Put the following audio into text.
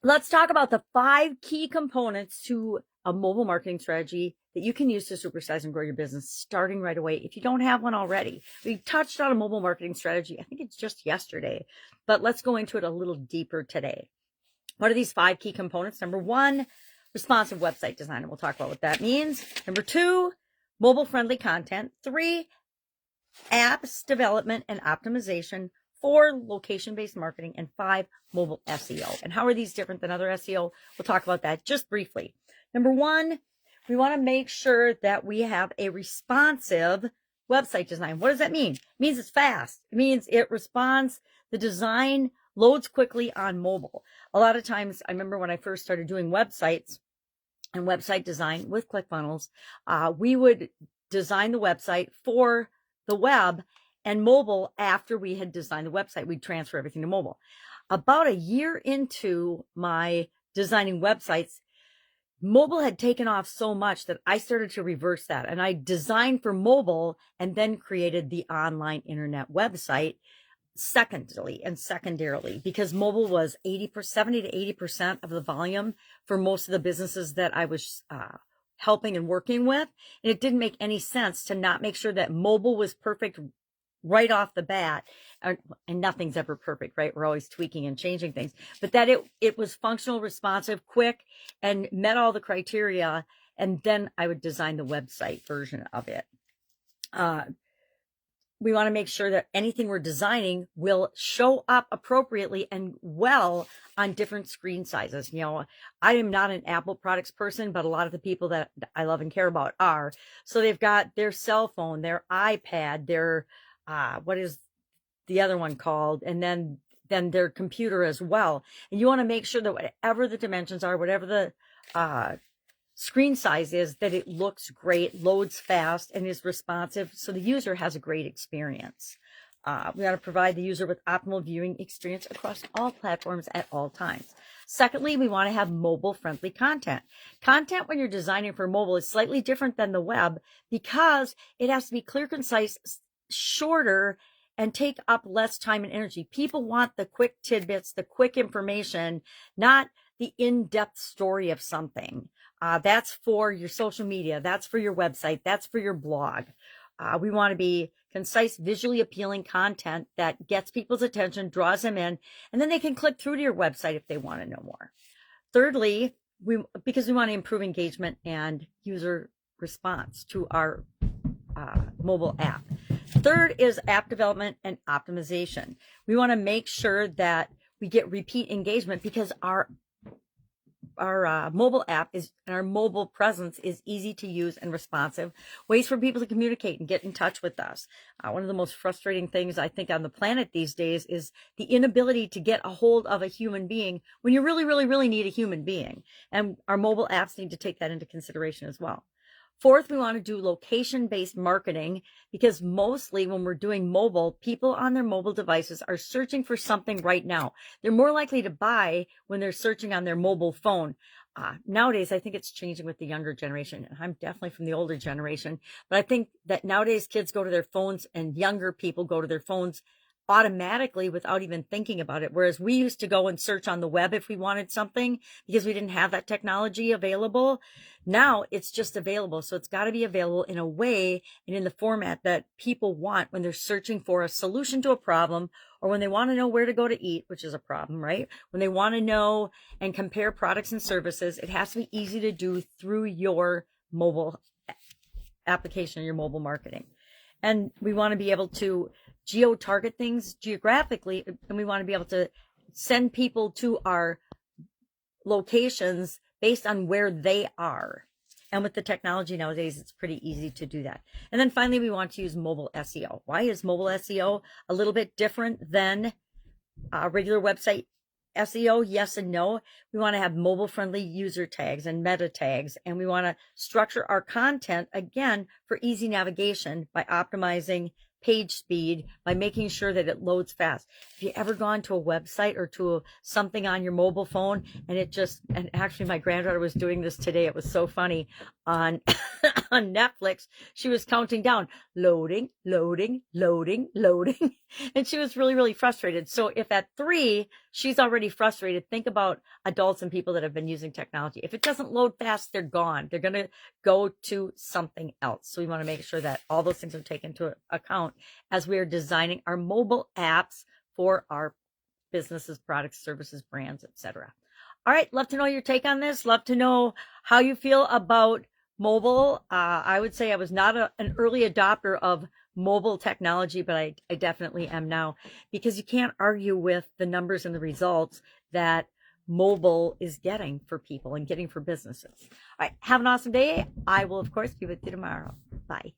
Let's talk about the 5 key components to a mobile marketing strategy that you can use to supersize and grow your business starting right away if you don't have one already. We touched on a mobile marketing strategy, I think it's just yesterday, but let's go into it a little deeper today. What are these 5 key components? Number 1, responsive website design, and we'll talk about what that means. Number 2, mobile-friendly content. 3, apps development and optimization. 4, location-based marketing, and 5, mobile SEO. And how are these different than other SEO? We'll talk about that just briefly. Number 1, we want to make sure that we have a responsive website design. What does that mean? It means it's fast. It means it responds. The design loads quickly on mobile. A lot of times, I remember when I first started doing websites and website design with ClickFunnels, we would design the website for the web and mobile. After we had designed the website, we'd transfer everything to mobile. About a year into my designing websites, mobile had taken off so much that I started to reverse that. And I designed for mobile and then created the online internet website secondarily, because mobile was 70 to 80% of the volume for most of the businesses that I was helping and working with. And it didn't make any sense to not make sure that mobile was perfect right off the bat. And nothing's ever perfect, right? We're always tweaking and changing things, but that it was functional, responsive, quick, and met all the criteria. And then I would design the website version of it. We want to make sure that anything we're designing will show up appropriately and well on different screen sizes. You know, I am not an Apple products person, but a lot of the people that I love and care about are. So they've got their cell phone, their iPad, their, what is the other one called? And then their computer as well. And you want to make sure that whatever the dimensions are, whatever the, screen size is, that it looks great, loads fast, and is responsive, so the user has a great experience. We want to provide the user with optimal viewing experience across all platforms at all times. Secondly, we want to have mobile-friendly content. Content when you're designing for mobile is slightly different than the web because it has to be clear, concise, shorter, and take up less time and energy. People want the quick tidbits, the quick information, not the in-depth story of something. That's for your social media. That's for your website. That's for your blog. We want to be concise, visually appealing content that gets people's attention, draws them in, and then they can click through to your website if they want to know more. Thirdly, because we want to improve engagement and user response to our mobile app. Third is app development and optimization. We want to make sure that we get repeat engagement because our mobile app and our mobile presence is easy to use and responsive, ways for people to communicate and get in touch with us. One of the most frustrating things I think on the planet these days is the inability to get a hold of a human being when you really, really, really need a human being. And our mobile apps need to take that into consideration as well. Fourth, we want to do location-based marketing because mostly when we're doing mobile, people on their mobile devices are searching for something right now. They're more likely to buy when they're searching on their mobile phone. Nowadays, I think it's changing with the younger generation. I'm definitely from the older generation, but I think that nowadays kids go to their phones and younger people go to their phones automatically without even thinking about it. Whereas we used to go and search on the web if we wanted something because we didn't have that technology available. Now it's just available. So it's got to be available in a way and in the format that people want when they're searching for a solution to a problem, or when they want to know where to go to eat, which is a problem, right? When they want to know and compare products and services, it has to be easy to do through your mobile application, your mobile marketing. And we want to be able to geo-target things geographically, and we want to be able to send people to our locations based on where they are. And with the technology nowadays, it's pretty easy to do that. And then finally, we want to use mobile SEO. Why is mobile SEO a little bit different than regular website SEO? Yes and no. We want to have mobile-friendly user tags and meta tags, and we want to structure our content, again, for easy navigation by optimizing page speed, by making sure that it loads fast. Have you ever gone to a website or to something on your mobile phone and and actually my granddaughter was doing this today. It was so funny. on on Netflix, she was counting down, loading, loading, loading, loading. And she was really, really frustrated. So if at 3, she's already frustrated, think about adults and people that have been using technology. If it doesn't load fast, they're gone. They're going to go to something else. So we want to make sure that all those things are taken into account as we are designing our mobile apps for our businesses, products, services, brands, etc. All right, love to know your take on this. Love to know how you feel about mobile. I would say I was not an early adopter of mobile technology, but I definitely am now, because you can't argue with the numbers and the results that mobile is getting for people and getting for businesses. All right, have an awesome day. I will, of course, be with you tomorrow. Bye.